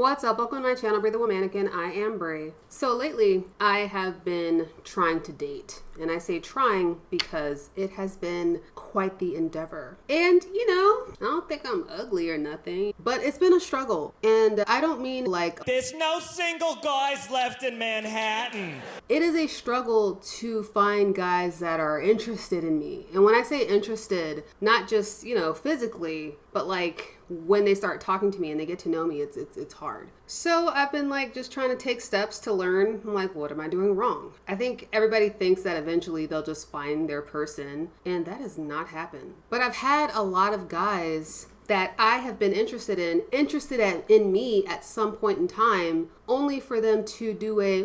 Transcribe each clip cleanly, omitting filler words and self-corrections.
What's up? Welcome to my channel, Breathe the Mannequin. I am Bray. So lately, I have been trying to date. And I say trying because it has been quite the endeavor. And, I don't think I'm ugly or nothing, but it's been a struggle. And I don't mean like... There's no single guys left in Manhattan. It is a struggle to find guys that are interested in me. And when I say interested, not just, physically, but like when they start talking to me and they get to know me, it's hard. So I've been like just trying to take steps to learn. I'm like, what am I doing wrong? I think everybody thinks that eventually they'll just find their person, and that has not happened. But I've had a lot of guys that I have been interested in me at some point in time, only for them to do a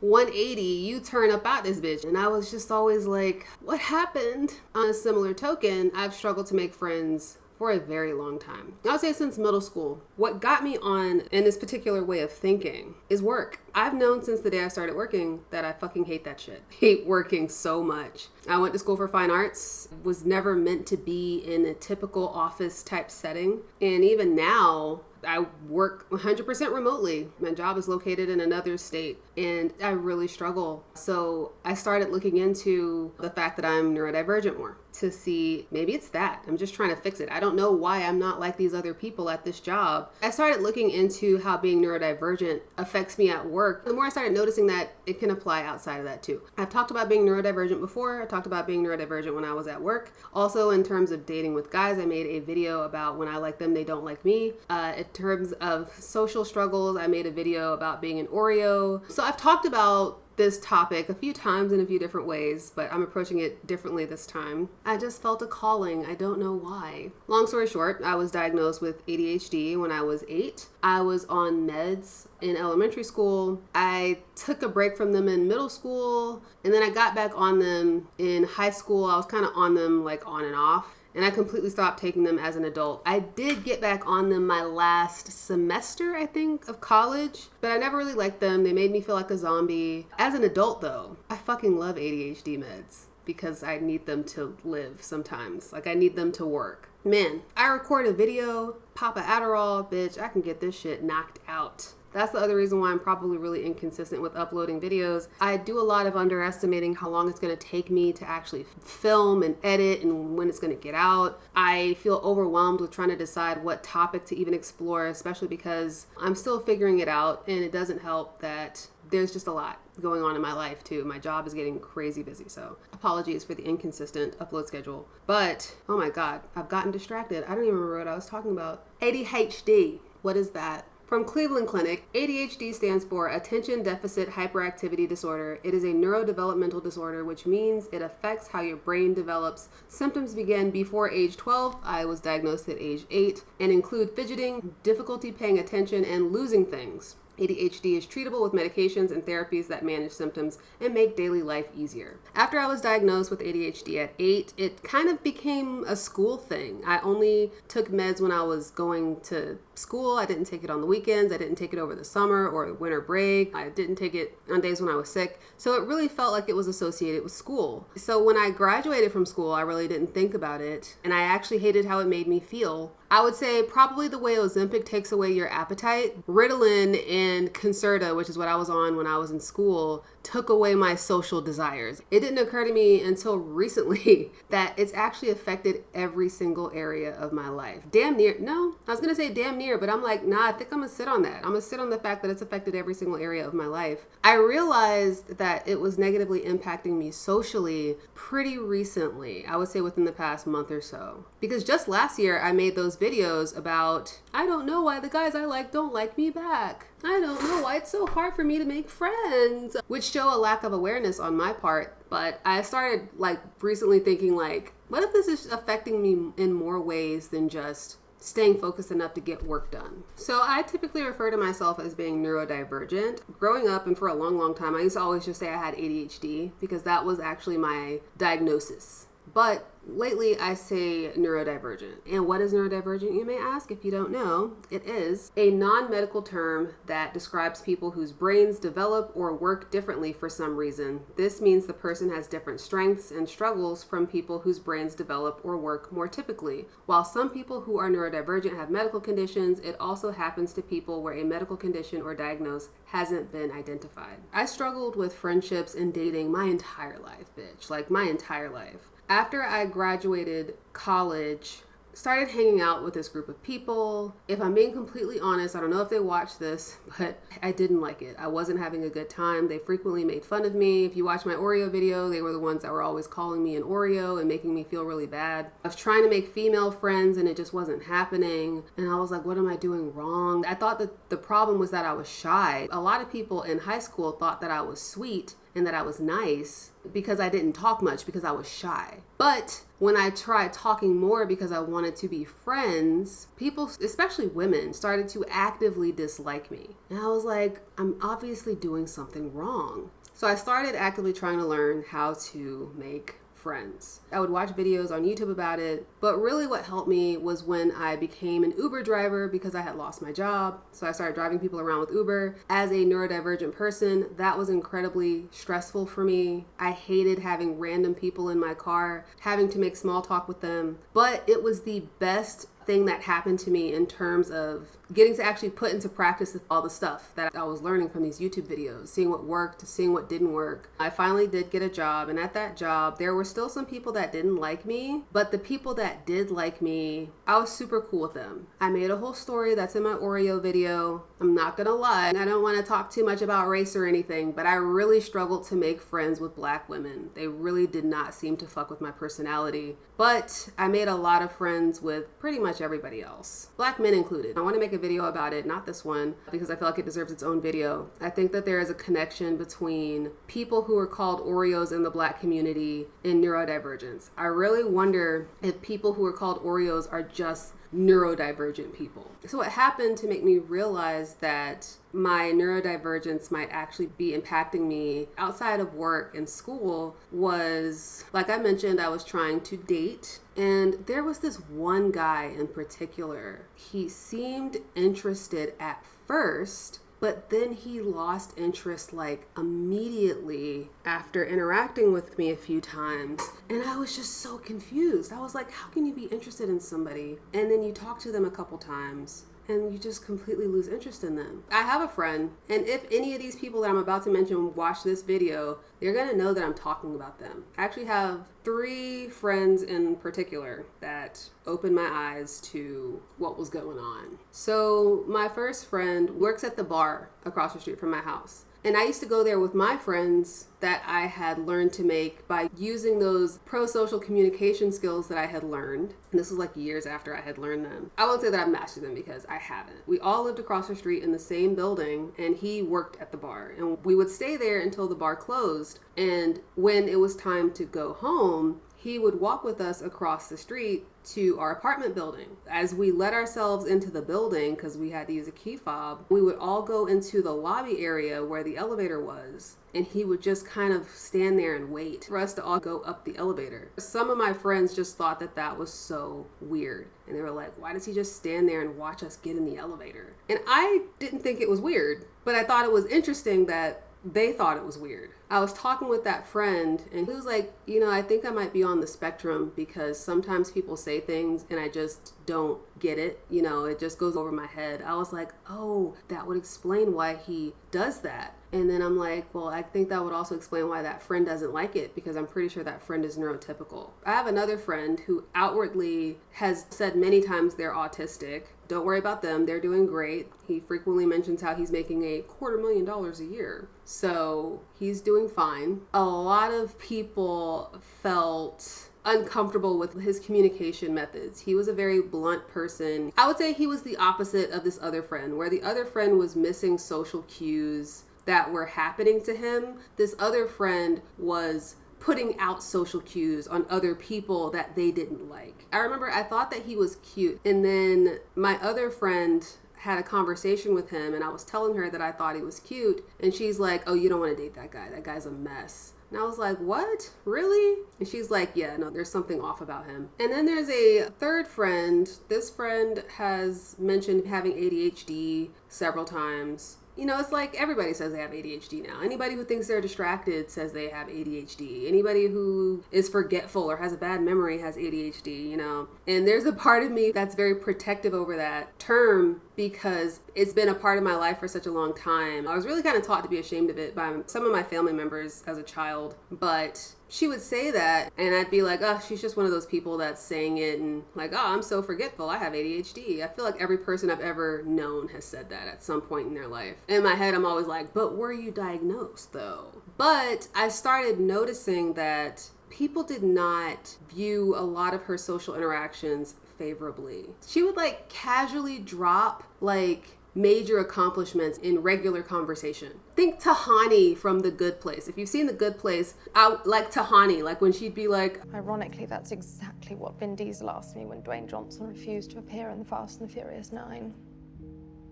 180 U-turn about this bitch. And I was just always like, what happened? On a similar token, I've struggled to make friends for a very long time. I'll say since middle school. What got me on in this particular way of thinking is work. I've known since the day I started working that I fucking hate that shit. Hate working so much. I went to school for fine arts, was never meant to be in a typical office type setting. And even now, I work 100% remotely. My job is located in another state and I really struggle. So I started looking into the fact that I'm neurodivergent more to see maybe it's that. I'm just trying to fix it. I don't know why I'm not like these other people at this job. I started looking into how being neurodivergent affects me at work. The more I started noticing that it can apply outside of that too. I've talked about being neurodivergent before. I talked about being neurodivergent when I was at work. Also in terms of dating with guys, I made a video about when I like them, they don't like me. In terms of social struggles, I made a video about being an Oreo. So I've talked about this topic a few times in a few different ways, but I'm approaching it differently this time. I just felt a calling. I don't know why. Long story short, I was diagnosed with ADHD when I was 8. I was on meds in elementary school. I took a break from them in middle school, and then I got back on them in high school. I was kind of on them like on and off. And I completely stopped taking them as an adult. I did get back on them my last semester, I think, of college, but I never really liked them. They made me feel like a zombie. As an adult, though, I fucking love ADHD meds because I need them to live sometimes. Like, I need them to work. Man, I record a video, pop a Adderall, bitch, I can get this shit knocked out. That's the other reason why I'm probably really inconsistent with uploading videos. I do a lot of underestimating how long it's gonna take me to actually film and edit and when it's gonna get out. I feel overwhelmed with trying to decide what topic to even explore, especially because I'm still figuring it out, and it doesn't help that there's just a lot going on in my life too. My job is getting crazy busy, so apologies for the inconsistent upload schedule. But, oh my God, I've gotten distracted. I don't even remember what I was talking about. ADHD, what is that? From Cleveland Clinic, ADHD stands for Attention Deficit Hyperactivity Disorder. It is a neurodevelopmental disorder, which means it affects how your brain develops. Symptoms begin before age 12. I was diagnosed at age 8 and include fidgeting, difficulty paying attention, and losing things. ADHD is treatable with medications and therapies that manage symptoms and make daily life easier. After I was diagnosed with ADHD at 8, it kind of became a school thing. I only took meds when I was going to school. I didn't take it on the weekends. I didn't take it over the summer or winter break. I didn't take it on days when I was sick. So it really felt like it was associated with school. So when I graduated from school, I really didn't think about it. And I actually hated how it made me feel. I would say probably the way Ozempic takes away your appetite, Ritalin and Concerta, which is what I was on when I was in school, took away my social desires. It didn't occur to me until recently that it's actually affected every single area of my life. Damn near, no, I was gonna say damn near, but I'm like, nah, I think I'm gonna sit on that. I'm gonna sit on the fact that it's affected every single area of my life. I realized that it was negatively impacting me socially pretty recently. I would say within the past month or so. Because just last year, I made those videos about, I don't know why the guys I like don't like me back. I don't know why it's so hard for me to make friends, which show a lack of awareness on my part. But I started like recently thinking like, what if this is affecting me in more ways than just staying focused enough to get work done? So I typically refer to myself as being neurodivergent. Growing up and for a long time, I used to always just say I had ADHD because that was actually my diagnosis. But lately I say neurodivergent. And what is neurodivergent, you may ask? If you don't know, it is a non-medical term that describes people whose brains develop or work differently for some reason. This means the person has different strengths and struggles from people whose brains develop or work more typically. While some people who are neurodivergent have medical conditions, it also happens to people where a medical condition or diagnosis hasn't been identified. I struggled with friendships and dating my entire life, bitch. Like my entire life. After I graduated college, started hanging out with this group of people. If I'm being completely honest, I don't know if they watch this, but I didn't like it. I wasn't having a good time. They frequently made fun of me. If you watch my Oreo video, they were the ones that were always calling me an Oreo and making me feel really bad. I was trying to make female friends and it just wasn't happening. And I was like, what am I doing wrong? I thought that the problem was that I was shy. A lot of people in high school thought that I was sweet and that I was nice because I didn't talk much because I was shy. But when I tried talking more because I wanted to be friends, people, especially women, started to actively dislike me. And I was like, I'm obviously doing something wrong. So I started actively trying to learn how to make friends. I would watch videos on YouTube about it, but really what helped me was when I became an Uber driver because I had lost my job. So I started driving people around with Uber. As a neurodivergent person, that was incredibly stressful for me. I hated having random people in my car, having to make small talk with them, but it was the best thing that happened to me in terms of getting to actually put into practice all the stuff that I was learning from these YouTube videos, seeing what worked, seeing what didn't work. I finally did get a job, and at that job, there were still some people that didn't like me, but the people that did like me, I was super cool with them. I made a whole story that's in my Oreo video. I'm not gonna lie, I don't want to talk too much about race or anything, but I really struggled to make friends with Black women. They really did not seem to fuck with my personality, but I made a lot of friends with pretty much everybody else, Black men included. I want to make a video about it, not this one, because I feel like it deserves its own video. I think that there is a connection between people who are called Oreos in the Black community and neurodivergence. I really wonder if people who are called Oreos are just neurodivergent people. So what happened to make me realize that my neurodivergence might actually be impacting me outside of work and school was, like I mentioned, I was trying to date, and there was this one guy in particular. He seemed interested at first, but then he lost interest like immediately after interacting with me a few times. And I was just so confused. I was like, how can you be interested in somebody and then you talk to them a couple times and you just completely lose interest in them? I have a friend, and if any of these people that I'm about to mention watch this video, they're gonna know that I'm talking about them. I actually have 3 friends in particular that opened my eyes to what was going on. So my first friend works at the bar across the street from my house. And I used to go there with my friends that I had learned to make by using those pro-social communication skills that I had learned. And this was like years after I had learned them. I won't say that I've mastered them because I haven't. We all lived across the street in the same building, and he worked at the bar. And we would stay there until the bar closed. And when it was time to go home, he would walk with us across the street to our apartment building. As we let ourselves into the building, because we had to use a key fob, we would all go into the lobby area where the elevator was, and he would just kind of stand there and wait for us to all go up the elevator. Some of my friends just thought that that was so weird, and they were like, why does he just stand there and watch us get in the elevator? And I didn't think it was weird, but I thought it was interesting that they thought it was weird. I was talking with that friend, and he was like, I think I might be on the spectrum because sometimes people say things and I just don't get it. It just goes over my head. I was like, oh, that would explain why he does that. And then I'm like, well, I think that would also explain why that friend doesn't like it, because I'm pretty sure that friend is neurotypical. I have another friend who outwardly has said many times they're autistic. Don't worry about them. They're doing great. He frequently mentions how he's making $250,000 a year. So he's doing fine. A lot of people felt uncomfortable with his communication methods. He was a very blunt person. I would say he was the opposite of this other friend, where the other friend was missing social cues that were happening to him. This other friend was putting out social cues on other people that they didn't like. I remember I thought that he was cute, and then my other friend had a conversation with him, and I was telling her that I thought he was cute, and she's like, oh, you don't want to date that guy. That guy's a mess. And I was like, what? Really? And she's like, yeah, no, there's something off about him. And then there's a third friend. This friend has mentioned having ADHD several times. You know, it's like everybody says they have ADHD now. Anybody who thinks they're distracted says they have ADHD. Anybody who is forgetful or has a bad memory has ADHD, you know. And there's a part of me that's very protective over that term because it's been a part of my life for such a long time. I was really kind of taught to be ashamed of it by some of my family members as a child. But she would say that and I'd be like, oh, she's just one of those people that's saying it and like, oh, I'm so forgetful. I have ADHD. I feel like every person I've ever known has said that at some point in their life. In my head, I'm always like, but were you diagnosed though? But I started noticing that people did not view a lot of her social interactions favorably. She would like casually drop like major accomplishments in regular conversation. Think Tahani from The Good Place. If you've seen The Good Place, I like Tahani, like when she'd be like... Ironically, that's exactly what Vin Diesel asked me when Dwayne Johnson refused to appear in The Fast and the Furious 9.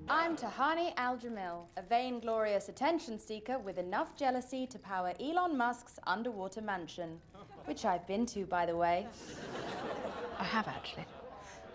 I'm Tahani Al-Jamil, a vainglorious attention seeker with enough jealousy to power Elon Musk's underwater mansion, which I've been to, by the way. I have, actually.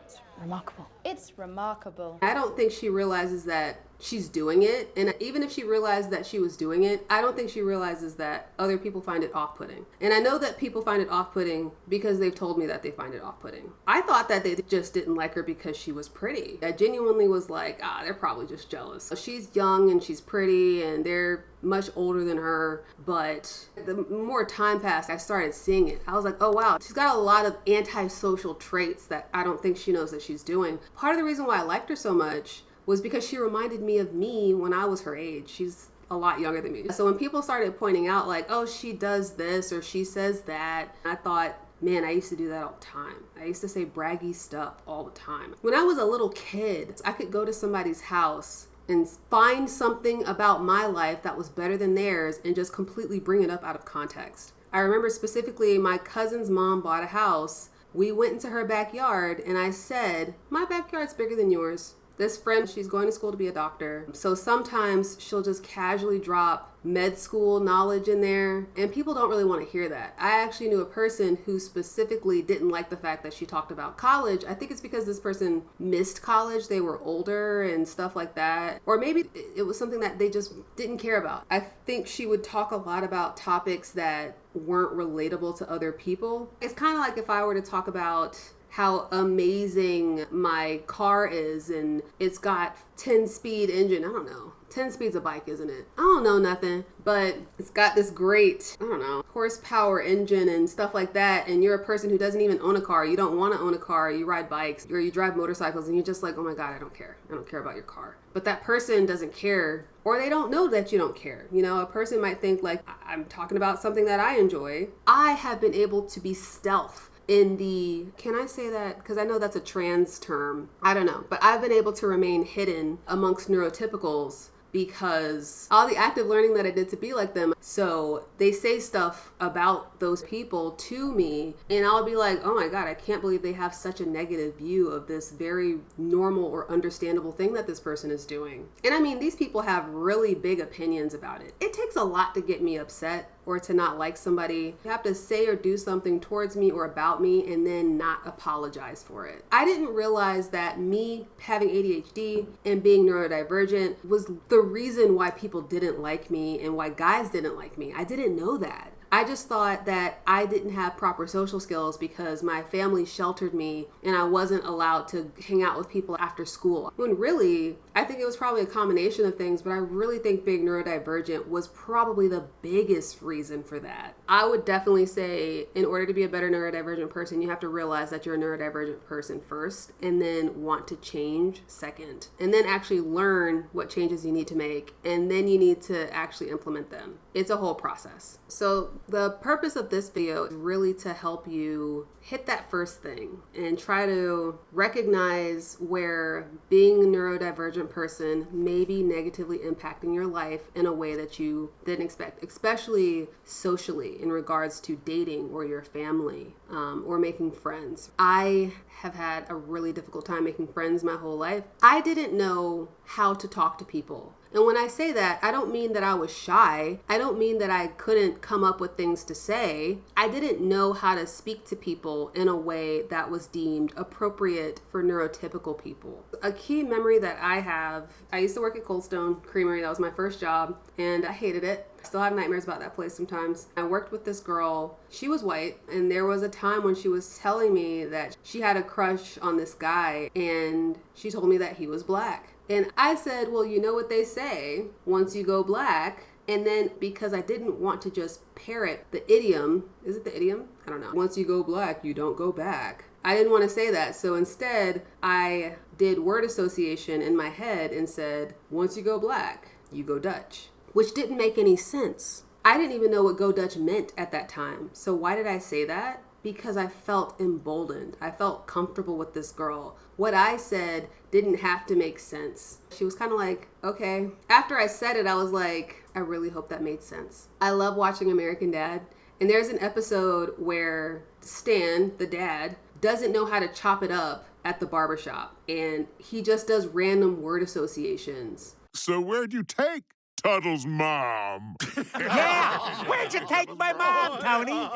It's remarkable. It's remarkable. I don't think she realizes that she's doing it. And even if she realized that she was doing it, I don't think she realizes that other people find it off-putting. And I know that people find it off-putting because they've told me that they find it off-putting. I thought that they just didn't like her because she was pretty. I genuinely was like, they're probably just jealous. She's young and she's pretty and they're much older than her. But the more time passed, I started seeing it. I was like, oh wow, she's got a lot of antisocial traits that I don't think she knows that she's doing. Part of the reason why I liked her so much was because she reminded me of me when I was her age. She's a lot younger than me. So when people started pointing out like, oh, she does this or she says that, I thought, man, I used to do that all the time. I used to say braggy stuff all the time. When I was a little kid, I could go to somebody's house and find something about my life that was better than theirs and just completely bring it up out of context. I remember specifically my cousin's mom bought a house. We went into her backyard and I said, my backyard's bigger than yours. This friend, she's going to school to be a doctor. So sometimes she'll just casually drop med school knowledge in there. And people don't really want to hear that. I actually knew a person who specifically didn't like the fact that she talked about college. I think it's because this person missed college. They were older and stuff like that. Or maybe it was something that they just didn't care about. I think she would talk a lot about topics that weren't relatable to other people. It's kind of like if I were to talk about how amazing my car is and it's got 10-speed engine. I don't know. 10 speed's a bike, isn't it? I don't know nothing, but it's got this great, I don't know, horsepower engine and stuff like that. And you're a person who doesn't even own a car. You don't want to own a car. You ride bikes or you drive motorcycles and you're just like, oh my God, I don't care. I don't care about your car. But that person doesn't care, or they don't know that you don't care. You know, a person might think like, I'm talking about something that I enjoy. I have been able to be stealth in the, can I say that? Because I know that's a trans term. I don't know. But I've been able to remain hidden amongst neurotypicals because all the active learning that I did to be like them. So they say stuff about those people to me and I'll be like, oh my God, I can't believe they have such a negative view of this very normal or understandable thing that this person is doing. And I mean, these people have really big opinions about it. It takes a lot to get me upset or to not like somebody. You have to say or do something towards me or about me and then not apologize for it. I didn't realize that me having ADHD and being neurodivergent was the reason why people didn't like me and why guys didn't like me. I didn't know that. I just thought that I didn't have proper social skills because my family sheltered me and I wasn't allowed to hang out with people after school. When really, I think it was probably a combination of things, but I really think being neurodivergent was probably the biggest reason for that. I would definitely say in order to be a better neurodivergent person, you have to realize that you're a neurodivergent person first and then want to change second. And then actually learn what changes you need to make. And then you need to actually implement them. It's a whole process. So the purpose of this video is really to help you hit that first thing and try to recognize where being a neurodivergent person may be negatively impacting your life in a way that you didn't expect, especially socially in regards to dating or your family or making friends. I have had a really difficult time making friends my whole life. I didn't know how to talk to people. And when I say that, I don't mean that I was shy. I don't mean that I couldn't come up with things to say. I didn't know how to speak to people in a way that was deemed appropriate for neurotypical people. A key memory that I have, I used to work at Cold Stone Creamery. That was my first job, and I hated it. I still have nightmares about that place sometimes. I worked with this girl. She was white, and there was a time when she was telling me that she had a crush on this guy, and she told me that he was black. And I said, well, you know what they say, once you go black. And then because I didn't want to just parrot the idiom, is it the idiom? I don't know. Once you go black, you don't go back. I didn't want to say that. So instead, I did word association in my head and said, once you go black, you go Dutch, which didn't make any sense. I didn't even know what go Dutch meant at that time. So why did I say that? Because I felt emboldened. I felt comfortable with this girl. What I said didn't have to make sense. She was kind of like, okay. After I said it, I was like, I really hope that made sense. I love watching American Dad. And there's an episode where Stan, the dad, doesn't know how to chop it up at the barbershop. And he just does random word associations. So where'd you take Tuttle's mom? Yeah! Where'd you take my mom, Tony?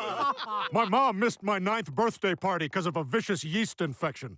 My mom missed my 9th birthday party because of a vicious yeast infection.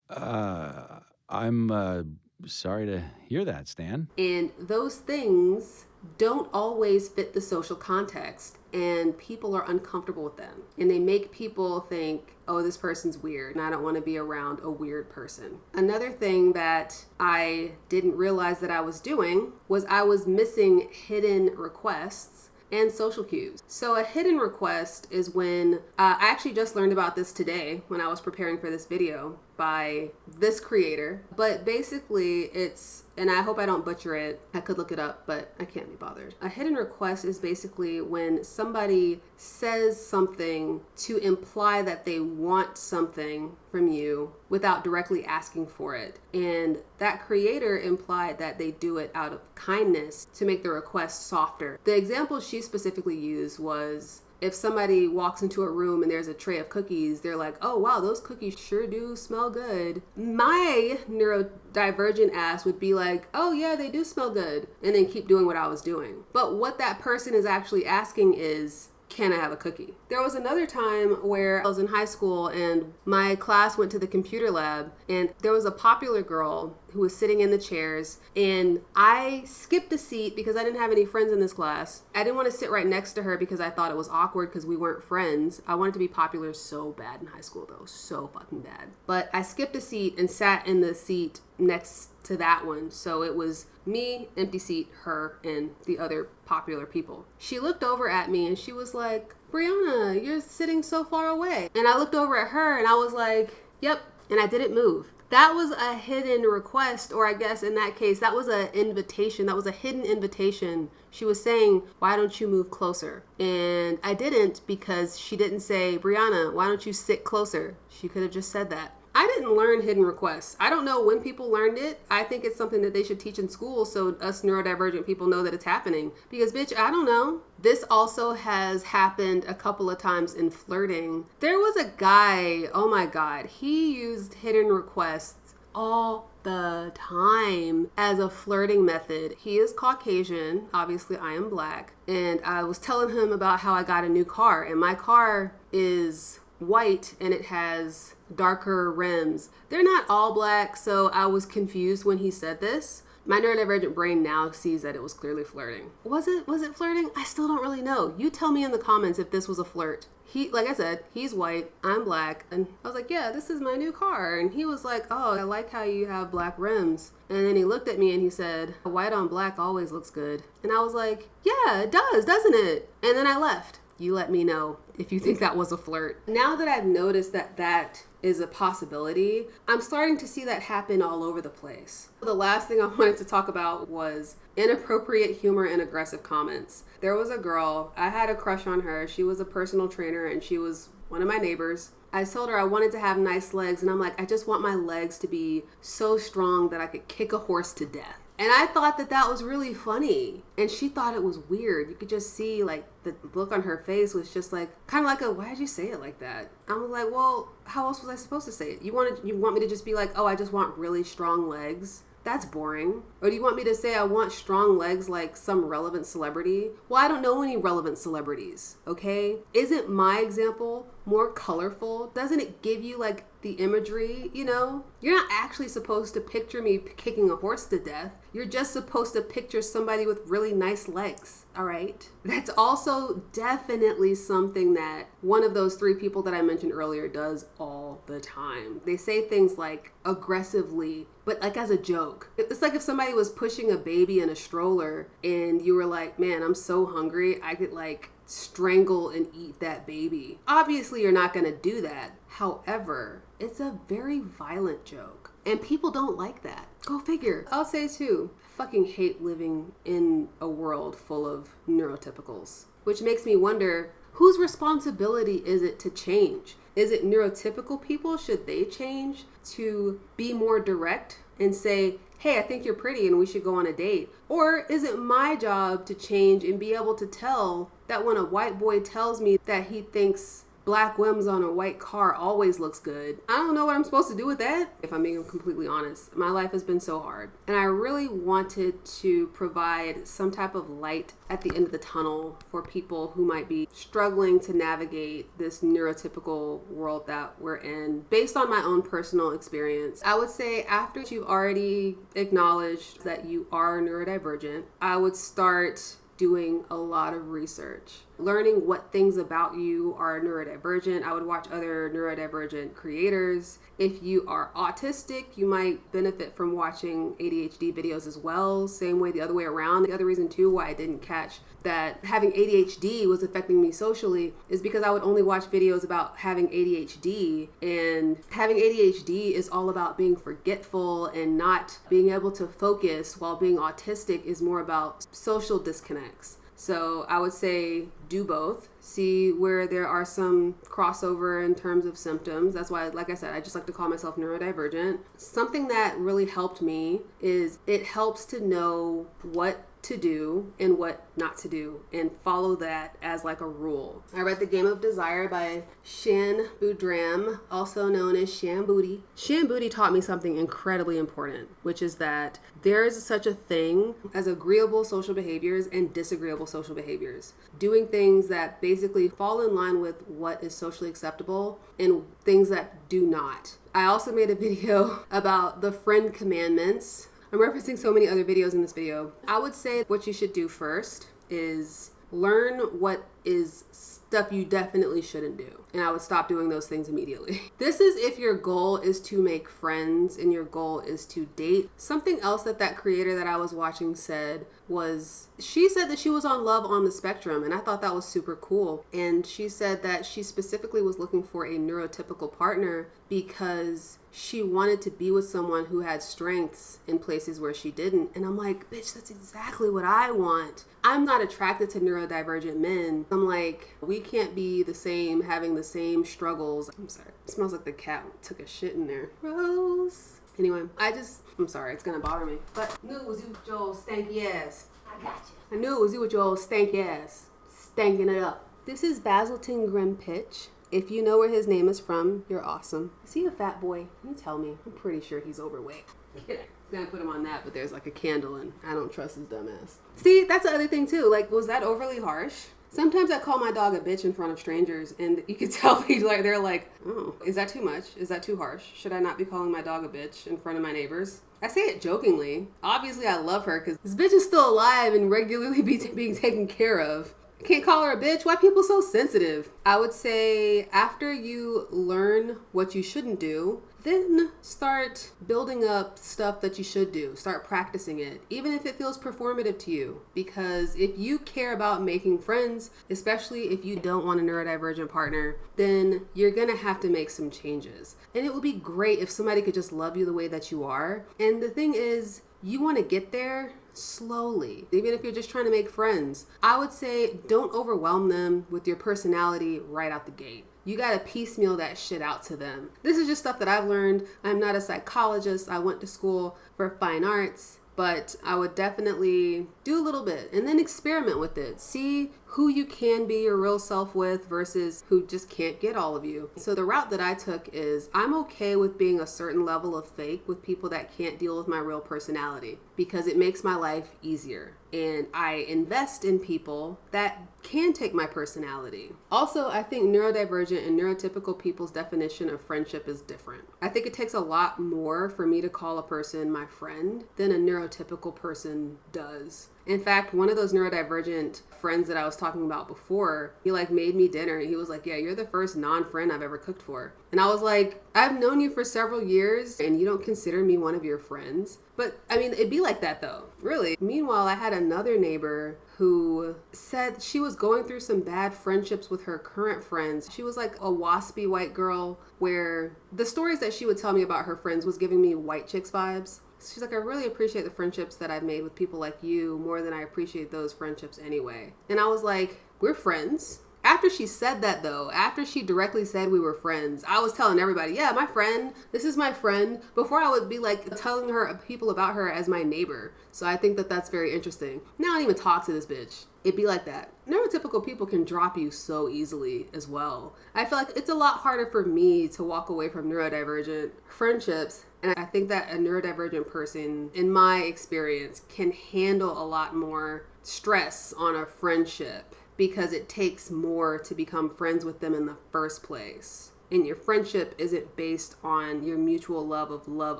I'm sorry to hear that, Stan. And those things don't always fit the social context, and people are uncomfortable with them. And they make people think, oh, this person's weird, and I don't want to be around a weird person. Another thing that I didn't realize that I was doing was I was missing hidden requests and social cues. So a hidden request is when, I actually just learned about this today when I was preparing for this video by this creator. But basically it's, and I hope I don't butcher it, I could look it up, but I can't be bothered. A hidden request is basically when somebody says something to imply that they want something from you without directly asking for it. And that creator implied that they do it out of kindness to make the request softer. The example she specifically used was, if somebody walks into a room and there's a tray of cookies, they're like, oh wow, those cookies sure do smell good. My neurodivergent ass would be like, oh yeah, they do smell good, and then keep doing what I was doing. But what that person is actually asking is, can I have a cookie? There was another time where I was in high school and my class went to the computer lab, and there was a popular girl who was sitting in the chairs, and I skipped a seat because I didn't have any friends in this class. I didn't want to sit right next to her because I thought it was awkward because we weren't friends. I wanted to be popular so bad in high school though, so fucking bad. But I skipped a seat and sat in the seat next to that one. So it was me, empty seat, her, and the other popular people. She looked over at me and she was like, Brianna, you're sitting so far away. And I looked over at her and I was like, yep. And I didn't move. That was a hidden request, or I guess in that case, that was an invitation. That was a hidden invitation. She was saying, why don't you move closer? And I didn't, because she didn't say, Brianna, why don't you sit closer? She could have just said that. I didn't learn hidden requests. I don't know when people learned it. I think it's something that they should teach in school so us neurodivergent people know that it's happening. Because bitch, I don't know. This also has happened a couple of times in flirting. There was a guy, oh my God, he used hidden requests all the time as a flirting method. He is Caucasian. Obviously, I am black. And I was telling him about how I got a new car, and my car is white and it has darker rims. They're not all black, so I was confused when he said this. My neurodivergent brain now sees that it was clearly flirting. Was it flirting? I still don't really know. You tell me in the comments if this was a flirt. He, like I said, he's white, I'm black, and I was like, yeah, this is my new car. And he was like, oh, I like how you have black rims. And then he looked at me and he said, white on black always looks good. And I was like, yeah, it does, doesn't it? And then I left. You let me know if you think that was a flirt. Now that I've noticed that that is a possibility, I'm starting to see that happen all over the place. The last thing I wanted to talk about was inappropriate humor and aggressive comments. There was a girl, I had a crush on her. She was a personal trainer and she was one of my neighbors. I told her I wanted to have nice legs, and I'm like, I just want my legs to be so strong that I could kick a horse to death. And I thought that that was really funny. And she thought it was weird. You could just see like the look on her face was just like, kind of like a, why did you say it like that? I was like, well, how else was I supposed to say it? You want me to just be like, oh, I just want really strong legs? That's boring. Or do you want me to say I want strong legs like some relevant celebrity? Well, I don't know any relevant celebrities, okay? Isn't my example more colorful? Doesn't it give you like the imagery, you know? You're not actually supposed to picture me kicking a horse to death. You're just supposed to picture somebody with really nice legs, all right? That's also definitely something that one of those 3 people that I mentioned earlier does all the time. They say things like aggressively, but like as a joke. It's like if somebody was pushing a baby in a stroller and you were like, man, I'm so hungry, I could like strangle and eat that baby. Obviously, you're not gonna do that. However, it's a very violent joke and people don't like that. Go figure. I'll say too, I fucking hate living in a world full of neurotypicals, which makes me wonder, whose responsibility is it to change? Is it neurotypical people? Should they change to be more direct and say, hey, I think you're pretty and we should go on a date? Or is it my job to change and be able to tell that when a white boy tells me that he thinks black rims on a white car always looks good? I don't know what I'm supposed to do with that. If I'm being completely honest, my life has been so hard. And I really wanted to provide some type of light at the end of the tunnel for people who might be struggling to navigate this neurotypical world that we're in. Based on my own personal experience, I would say after you've already acknowledged that you are neurodivergent, I would start doing a lot of research, learning what things about you are neurodivergent. I would watch other neurodivergent creators. If you are autistic, you might benefit from watching ADHD videos as well. Same way the other way around. The other reason too why I didn't catch that having ADHD was affecting me socially is because I would only watch videos about having ADHD, and having ADHD is all about being forgetful and not being able to focus, while being autistic is more about social disconnects. So I would say do both. See where there are some crossover in terms of symptoms. That's why, like I said, I just like to call myself neurodivergent. Something that really helped me is it helps to know what to do and what not to do and follow that as like a rule. I read The Game of Desire by Shan Boodram, also known as Shan Booty. Shan Booty taught me something incredibly important, which is that there is such a thing as agreeable social behaviors and disagreeable social behaviors. Doing things that basically fall in line with what is socially acceptable and things that do not. I also made a video about the friend commandments. I'm referencing so many other videos in this video. I would say what you should do first is learn what is stuff you definitely shouldn't do. And I would stop doing those things immediately. This is if your goal is to make friends and your goal is to date. Something else that creator that I was watching said was, she said that she was on Love on the Spectrum, and I thought that was super cool. And she said that she specifically was looking for a neurotypical partner because she wanted to be with someone who had strengths in places where she didn't. And I'm like, bitch, that's exactly what I want. I'm not attracted to neurodivergent men. I'm like, we can't be the same, having the same struggles. I'm sorry. It smells like the cat took a shit in there. Gross. Anyway, I'm sorry, it's gonna bother me. But I knew it was you with your old stanky ass. I got you. I knew it was you with your old stanky ass. Stanking it up. This is Basilton Grim Pitch. If you know where his name is from, you're awesome. Is he a fat boy? You tell me. I'm pretty sure he's overweight. Yeah. Gonna put him on that, but there's like a candle and I don't trust his dumb ass. See, that's the other thing too. Like, was that overly harsh? Sometimes I call my dog a bitch in front of strangers and you can tell they're like, oh, is that too much? Is that too harsh? Should I not be calling my dog a bitch in front of my neighbors? I say it jokingly. Obviously I love her because this bitch is still alive and regularly being taken care of. I can't call her a bitch. Why are people so sensitive? I would say after you learn what you shouldn't do, then start building up stuff that you should do. Start practicing it, even if it feels performative to you. Because if you care about making friends, especially if you don't want a neurodivergent partner, then you're gonna have to make some changes. And it would be great if somebody could just love you the way that you are. And the thing is, you wanna get there slowly, even if you're just trying to make friends. I would say don't overwhelm them with your personality right out the gate. You gotta piecemeal that shit out to them. This is just stuff that I've learned. I'm not a psychologist. I went to school for fine arts, but I would definitely do a little bit and then experiment with it. See who you can be your real self with versus who just can't get all of you. So the route that I took is I'm okay with being a certain level of fake with people that can't deal with my real personality because it makes my life easier. And I invest in people that can take my personality. Also, I think neurodivergent and neurotypical people's definition of friendship is different. I think it takes a lot more for me to call a person my friend than a neurotypical person does. In fact, one of those neurodivergent friends that I was talking about before, he like made me dinner and he was like, yeah, you're the first non-friend I've ever cooked for. And I was like, I've known you for several years and you don't consider me one of your friends. But I mean, it'd be like that though, really. Meanwhile, I had another neighbor who said she was going through some bad friendships with her current friends. She was like a waspy white girl where the stories that she would tell me about her friends was giving me white chicks vibes. She's like, I really appreciate the friendships that I've made with people like you more than I appreciate those friendships anyway. And I was like, we're friends. After she said that though, after she directly said we were friends, I was telling everybody, yeah, my friend, this is my friend, before I would be like telling people about her as my neighbor. So I think that that's very interesting. Now I don't even talk to this bitch. It'd be like that. Neurotypical people can drop you so easily as well. I feel like it's a lot harder for me to walk away from neurodivergent friendships. And I think that a neurodivergent person, in my experience, can handle a lot more stress on a friendship because it takes more to become friends with them in the first place. And your friendship isn't based on your mutual love of Love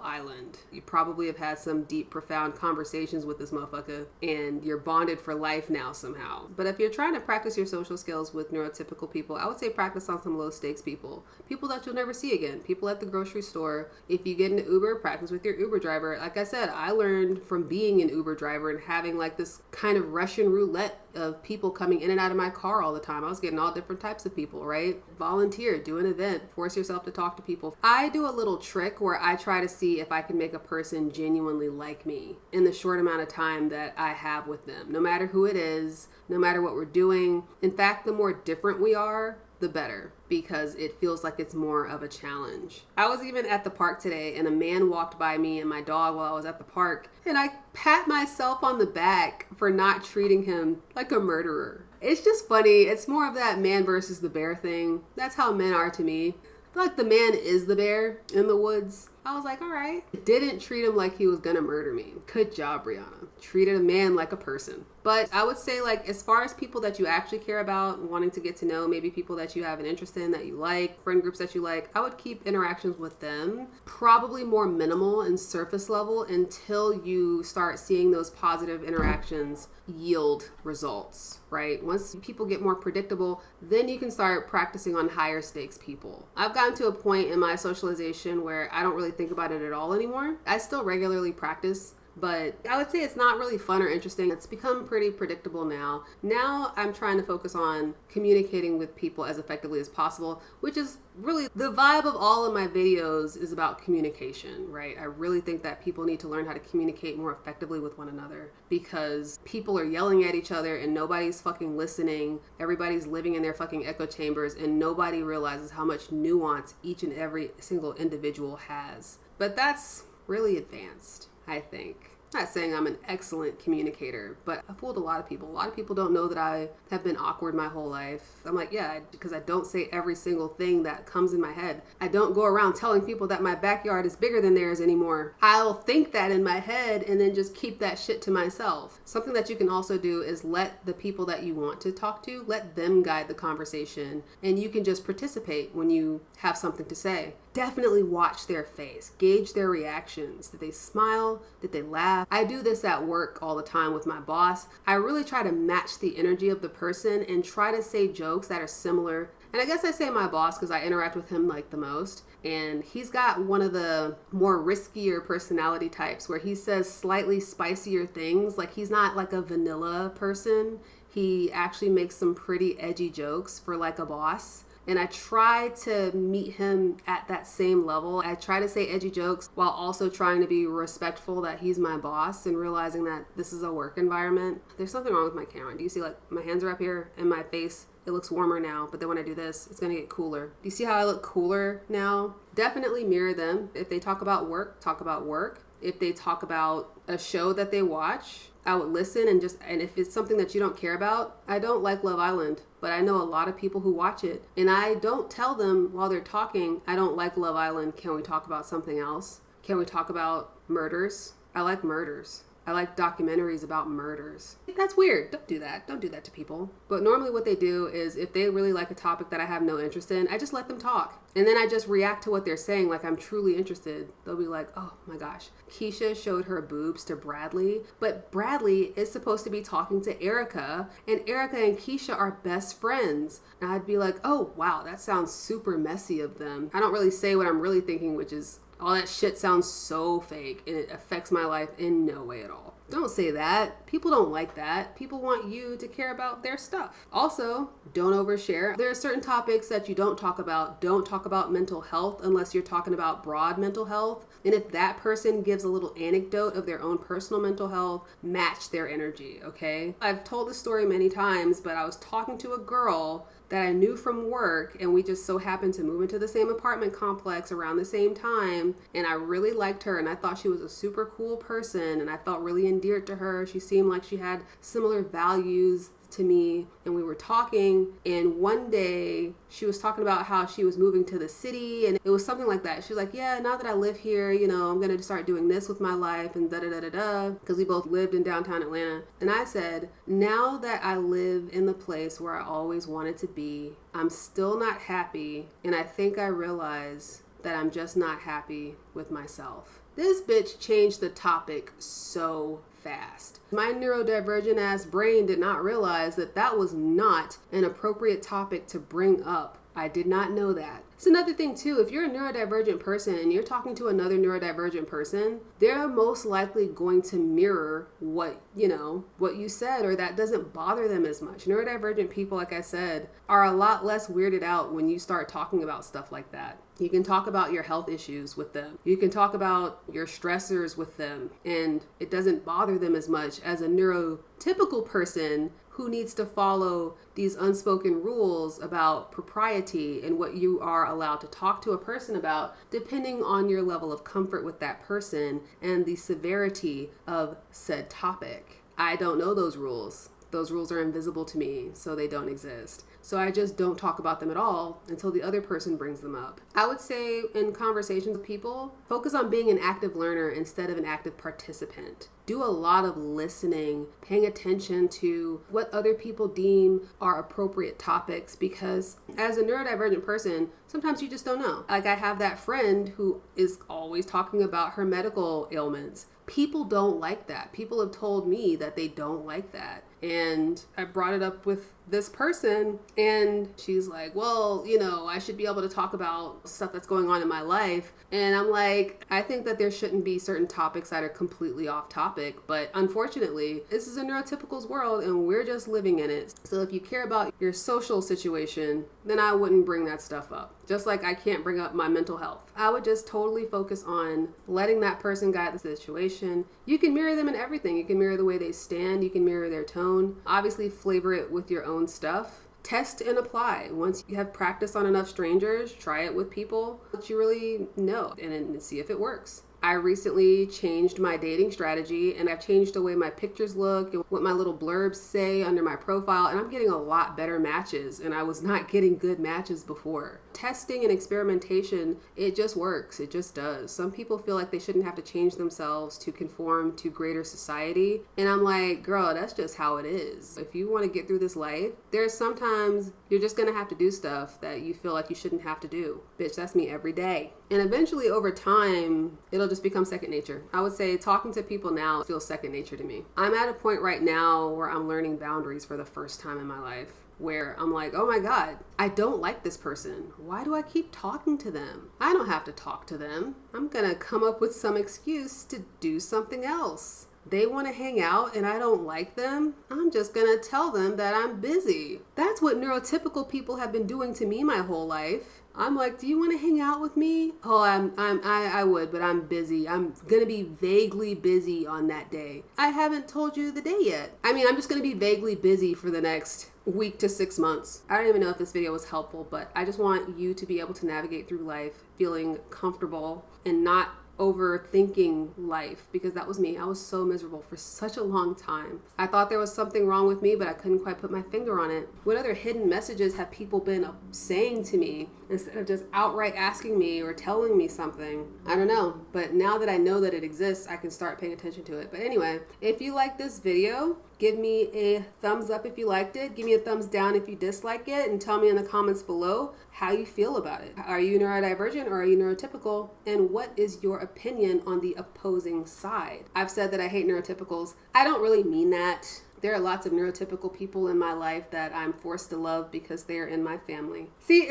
Island. You probably have had some deep, profound conversations with this motherfucker and you're bonded for life now somehow. But if you're trying to practice your social skills with neurotypical people, I would say practice on some low stakes people. People that you'll never see again. People at the grocery store. If you get into Uber, practice with your Uber driver. Like I said, I learned from being an Uber driver and having like this kind of Russian roulette of people coming in and out of my car all the time. I was getting all different types of people, right? Volunteer, do an event, force yourself to talk to people. I do a little trick where I try to see if I can make a person genuinely like me in the short amount of time that I have with them, no matter who it is, no matter what we're doing. In fact, the more different we are, the better, because it feels like it's more of a challenge. I was even at the park today and a man walked by me and my dog while I was at the park, and I pat myself on the back for not treating him like a murderer. It's just funny. It's more of that man versus the bear thing. That's how men are to me. I feel like the man is the bear in the woods. I was like, all right. Didn't treat him like he was gonna murder me. Good job, Brianna. Treated a man like a person. But I would say, like, as far as people that you actually care about, wanting to get to know, maybe people that you have an interest in that you like, friend groups that you like, I would keep interactions with them probably more minimal and surface level until you start seeing those positive interactions yield results, right? Once people get more predictable, then you can start practicing on higher stakes people. I've gotten to a point in my socialization where I don't really think about it at all anymore. I still regularly practice, but I would say it's not really fun or interesting. It's become pretty predictable now. Now I'm trying to focus on communicating with people as effectively as possible, which is really the vibe of all of my videos is about communication, right? I really think that people need to learn how to communicate more effectively with one another because people are yelling at each other and nobody's fucking listening. Everybody's living in their fucking echo chambers and nobody realizes how much nuance each and every single individual has. But that's really advanced, I think. I'm not saying I'm an excellent communicator, but I fooled a lot of people. A lot of people don't know that I have been awkward my whole life. I'm like, yeah, because I don't say every single thing that comes in my head. I don't go around telling people that my backyard is bigger than theirs anymore. I'll think that in my head and then just keep that shit to myself. Something that you can also do is let the people that you want to talk to, let them guide the conversation, and you can just participate when you have something to say. Definitely watch their face, gauge their reactions. Did they smile? Did they laugh? I do this at work all the time with my boss. I really try to match the energy of the person and try to say jokes that are similar. And I guess I say my boss because I interact with him like the most. And he's got one of the more riskier personality types where he says slightly spicier things. Like he's not like a vanilla person. He actually makes some pretty edgy jokes for like a boss. And I try to meet him at that same level. I try to say edgy jokes while also trying to be respectful that he's my boss and realizing that this is a work environment. There's something wrong with my camera. Do you see like my hands are up here and my face? It looks warmer now, but then when I do this, it's gonna get cooler. Do you see how I look cooler now? Definitely mirror them. If they talk about work, talk about work. If they talk about a show that they watch, I would listen and if it's something that you don't care about, I don't like Love Island, but I know a lot of people who watch it, and I don't tell them while they're talking, I don't like Love Island. Can we talk about something else? Can we talk about murders? I like murders. I like documentaries about murders. That's weird. Don't do that. Don't do that to people. But normally what they do is if they really like a topic that I have no interest in, I just let them talk. And then I just react to what they're saying like I'm truly interested. They'll be like, oh my gosh, Keisha showed her boobs to Bradley, but Bradley is supposed to be talking to Erica, and Erica and Keisha are best friends. And I'd be like, oh wow, that sounds super messy of them. I don't really say what I'm really thinking, which is, all that shit sounds so fake and it affects my life in no way at all. Don't say that. People don't like that. People want you to care about their stuff. Also, don't overshare. There are certain topics that you don't talk about. Don't talk about mental health unless you're talking about broad mental health. And if that person gives a little anecdote of their own personal mental health, match their energy, okay? I've told this story many times, but I was talking to a girl that I knew from work, and we just so happened to move into the same apartment complex around the same time, and I really liked her, and I thought she was a super cool person, and I felt really endeared to her. She seemed like she had similar values to me, and we were talking, and one day she was talking about how she was moving to the city, and it was something like that. She was like, yeah, now that I live here, you know, I'm gonna start doing this with my life, and da-da-da-da-da, because we both lived in downtown Atlanta. And I said, now that I live in the place where I always wanted to be, I'm still not happy, and I think I realize that I'm just not happy with myself. This bitch changed the topic so fast. My neurodivergent ass brain did not realize that that was not an appropriate topic to bring up. I did not know that. It's another thing too, if you're a neurodivergent person and you're talking to another neurodivergent person, they're most likely going to mirror what you said, or that doesn't bother them as much. Neurodivergent people, like I said, are a lot less weirded out when you start talking about stuff like that. You can talk about your health issues with them. You can talk about your stressors with them, and it doesn't bother them as much as a neurotypical person who needs to follow these unspoken rules about propriety and what you are allowed to talk to a person about, depending on your level of comfort with that person and the severity of said topic. I don't know those rules. Those rules are invisible to me, so they don't exist. So I just don't talk about them at all until the other person brings them up. I would say in conversations with people, focus on being an active learner instead of an active participant. Do a lot of listening, paying attention to what other people deem are appropriate topics, because as a neurodivergent person, sometimes you just don't know. Like I have that friend who is always talking about her medical ailments. People don't like that. People have told me that they don't like that. And I brought it up with this person, and she's like, well, you know, I should be able to talk about stuff that's going on in my life. And I'm like, I think that there shouldn't be certain topics that are completely off topic, but unfortunately, this is a neurotypical's world and we're just living in it. So if you care about your social situation, then I wouldn't bring that stuff up. Just like I can't bring up my mental health. I would just totally focus on letting that person guide the situation. You can mirror them in everything. You can mirror the way they stand. You can mirror their tone. Obviously flavor it with your own stuff. Test and apply. Once you have practice on enough strangers, try it with people that you really know and see if it works. I recently changed my dating strategy, and I've changed the way my pictures look and what my little blurbs say under my profile, and I'm getting a lot better matches, and I was not getting good matches before. Testing and experimentation, it just works. It just does. Some people feel like they shouldn't have to change themselves to conform to greater society, and I'm like, girl, that's just how it is. If you want to get through this life, there's sometimes you're just gonna have to do stuff that you feel like you shouldn't have to do. Bitch, that's me every day. And eventually over time, it'll just become second nature. I would say talking to people now feels second nature to me. I'm at a point right now where I'm learning boundaries for the first time in my life, where I'm like, oh my God, I don't like this person. Why do I keep talking to them? I don't have to talk to them. I'm gonna come up with some excuse to do something else. They want to hang out and I don't like them. I'm just gonna tell them that I'm busy. That's what neurotypical people have been doing to me my whole life. I'm like, do you want to hang out with me? Oh, I would, but I'm busy. I'm gonna be vaguely busy on that day. I haven't told you the day yet. I mean, I'm just gonna be vaguely busy for the next week to 6 months. I don't even know if this video was helpful, but I just want you to be able to navigate through life feeling comfortable and not overthinking life, because that was me. I was so miserable for such a long time. I thought there was something wrong with me, but I couldn't quite put my finger on it. What other hidden messages have people been saying to me instead of just outright asking me or telling me something? I don't know, but now that I know that it exists, I can start paying attention to it. But anyway, if you like this video, give me a thumbs up if you liked it. Give me a thumbs down if you dislike it, and tell me in the comments below how you feel about it. Are you neurodivergent or are you neurotypical? And what is your opinion on the opposing side? I've said that I hate neurotypicals. I don't really mean that. There are lots of neurotypical people in my life that I'm forced to love because they're in my family. See,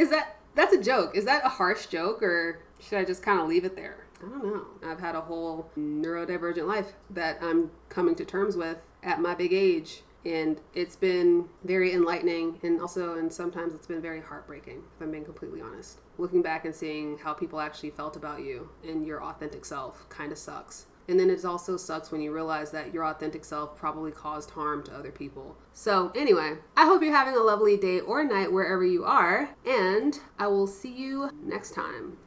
that's a joke. Is that a harsh joke, or should I just kind of leave it there? I don't know. I've had a whole neurodivergent life that I'm coming to terms with at my big age. And it's been very enlightening, and sometimes it's been very heartbreaking, if I'm being completely honest. Looking back and seeing how people actually felt about you and your authentic self kind of sucks. And then it also sucks when you realize that your authentic self probably caused harm to other people. So anyway, I hope you're having a lovely day or night wherever you are, and I will see you next time.